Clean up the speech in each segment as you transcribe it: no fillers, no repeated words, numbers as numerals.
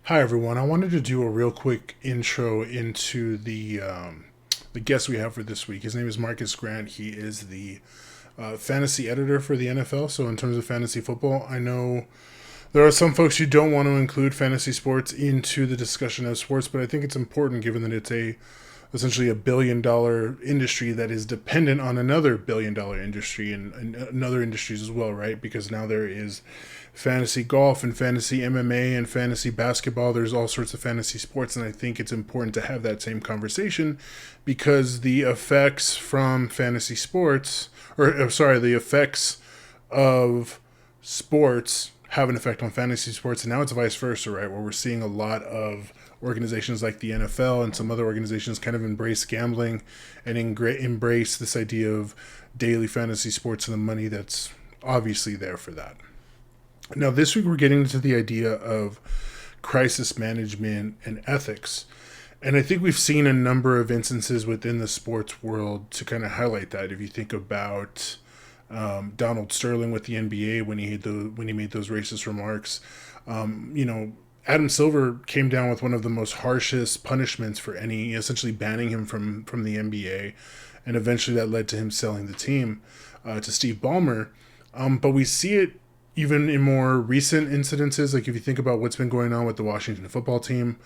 Hi everyone. I wanted to do a real quick intro into the guest we have for this week. His name is Marcus Grant. He is the fantasy editor for the NFL. So in terms of fantasy football, I know there are some folks who don't want to include fantasy sports into the discussion of sports, but I think it's important given that it's a essentially $1 billion industry that is dependent on another $1 billion industry and other industries as well, right? Because now there is fantasy golf and fantasy MMA and fantasy basketball. There's all sorts of fantasy sports, and I think it's important to have that same conversation because the effects from fantasy sports, the effects of sports have an effect on fantasy sports, and now it's vice versa, right? Where we're seeing a lot of organizations like the NFL and some other organizations kind of embrace gambling and embrace this idea of daily fantasy sports and the money that's obviously there for that. Now, this week we're getting into the idea of crisis management and ethics. And I think we've seen a number of instances within the sports world to kind of highlight that. If you think about Donald Sterling with the NBA when he made those racist remarks, Adam Silver came down with one of the most harshest punishments for essentially banning him from the NBA, and eventually that led to him selling the team to Steve Ballmer. But we see it even in more recent incidences, like if you think about what's been going on with the Washington football team,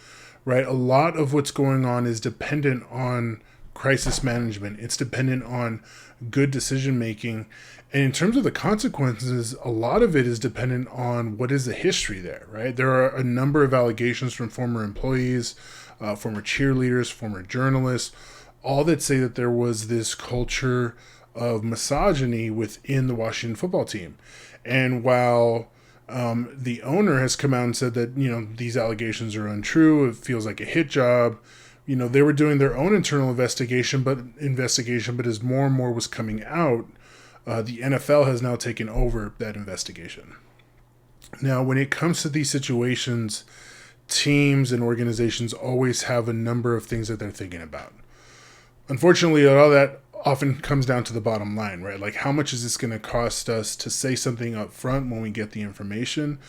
right? A lot of what's going on is dependent on crisis management. It's dependent on good decision making. And in terms of the consequences, a lot of it is dependent on what is the history there, right? There are a number of allegations from former employees, former cheerleaders, former journalists, all that say that there was this culture of misogyny within the Washington football team. And while the owner has come out and said that, these allegations are untrue, it feels like a hit job, they were doing their own internal investigation, but as more and more was coming out, the NFL has now taken over that investigation. Now, when it comes to these situations, teams and organizations always have a number of things that they're thinking about. Unfortunately, a lot of that often comes down to the bottom line, right? Like, how much is this going to cost us to say something up front when we get the information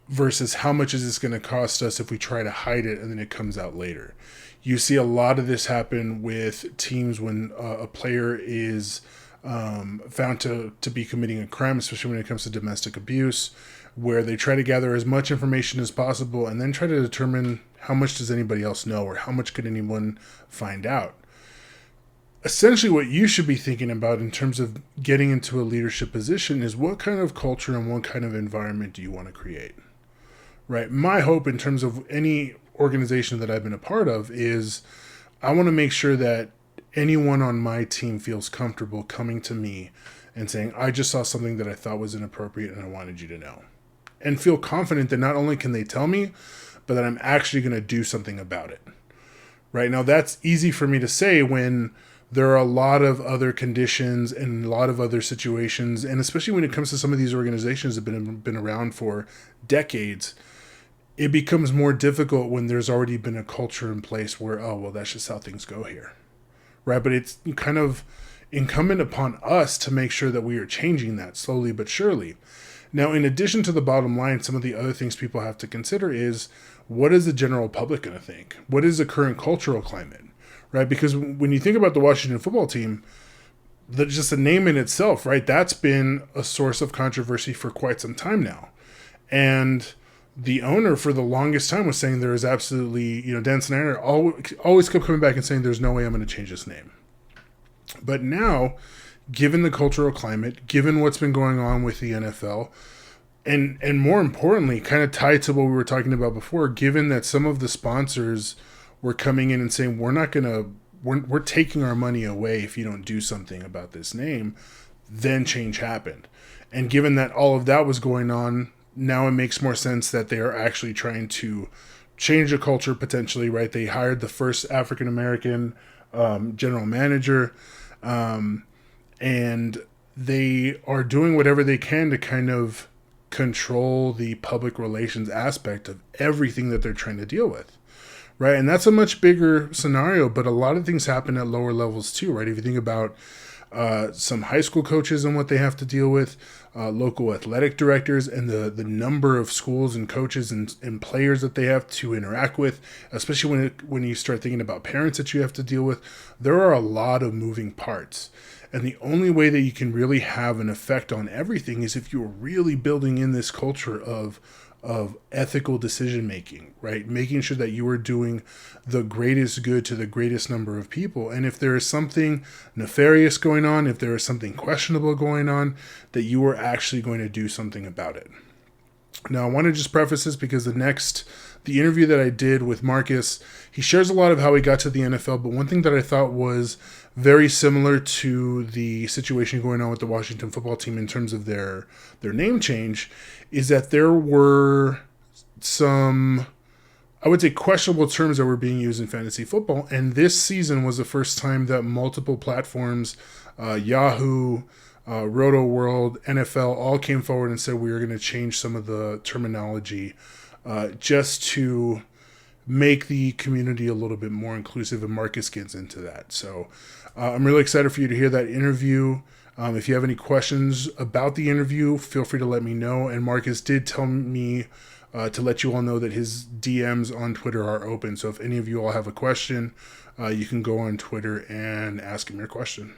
versus how much is this going to cost us if we try to hide it and then it comes out later? You see a lot of this happen with teams when a player is found to be committing a crime, especially when it comes to domestic abuse, where they try to gather as much information as possible and then try to determine how much does anybody else know or how much could anyone find out. Essentially, what you should be thinking about in terms of getting into a leadership position is what kind of culture and what kind of environment do you want to create, right? My hope in terms of any organization that I've been a part of is I want to make sure that anyone on my team feels comfortable coming to me and saying, I just saw something that I thought was inappropriate and I wanted you to know. And feel confident that not only can they tell me, but that I'm actually going to do something about it. Right now, that's easy for me to say when there are a lot of other conditions and a lot of other situations, and especially when it comes to some of these organizations that have been around for decades, it becomes more difficult when there's already been a culture in place where, oh, well, that's just how things go here, right? But it's kind of incumbent upon us to make sure that we are changing that slowly but surely. Now, in addition to the bottom line, some of the other things people have to consider is, what is the general public going to think? What is the current cultural climate? Right? Because when you think about the Washington football team, just the name in itself, right? That's been a source of controversy for quite some time now. And the owner for the longest time was saying there is absolutely, Dan Snyder always kept coming back and saying there's no way I'm going to change this name. But now, given the cultural climate, given what's been going on with the NFL, and more importantly, kind of tied to what we were talking about before, given that some of the sponsors were coming in and saying, we're taking our money away if you don't do something about this name, then change happened. And given that all of that was going on, now it makes more sense that they are actually trying to change the culture potentially, right? They hired the first African-American general manager, and they are doing whatever they can to kind of control the public relations aspect of everything that they're trying to deal with. Right, and that's a much bigger scenario, but a lot of things happen at lower levels too, right? If you think about some high school coaches and what they have to deal with, local athletic directors, and the number of schools and coaches and players that they have to interact with, especially when you start thinking about parents that you have to deal with. There are a lot of moving parts. And the only way that you can really have an effect on everything is if you're really building in this culture of ethical decision making, right? Making sure that you are doing the greatest good to the greatest number of people. And if there is something nefarious going on, if there is something questionable going on, that you are actually going to do something about it. Now, I want to just preface this because the interview that I did with Marcus, he shares a lot of how he got to the NFL, but one thing that I thought was very similar to the situation going on with the Washington football team in terms of their name change is that there were some, I would say, questionable terms that were being used in fantasy football. And this season was the first time that multiple platforms, Yahoo, Roto World, NFL, all came forward and said we were going to change some of the terminology just to make the community a little bit more inclusive, and Marcus gets into that. So I'm really excited for you to hear that interview. If you have any questions about the interview, feel free to let me know. And Marcus did tell me to let you all know that his DMs on Twitter are open. So if any of you all have a question, you can go on Twitter and ask him your question.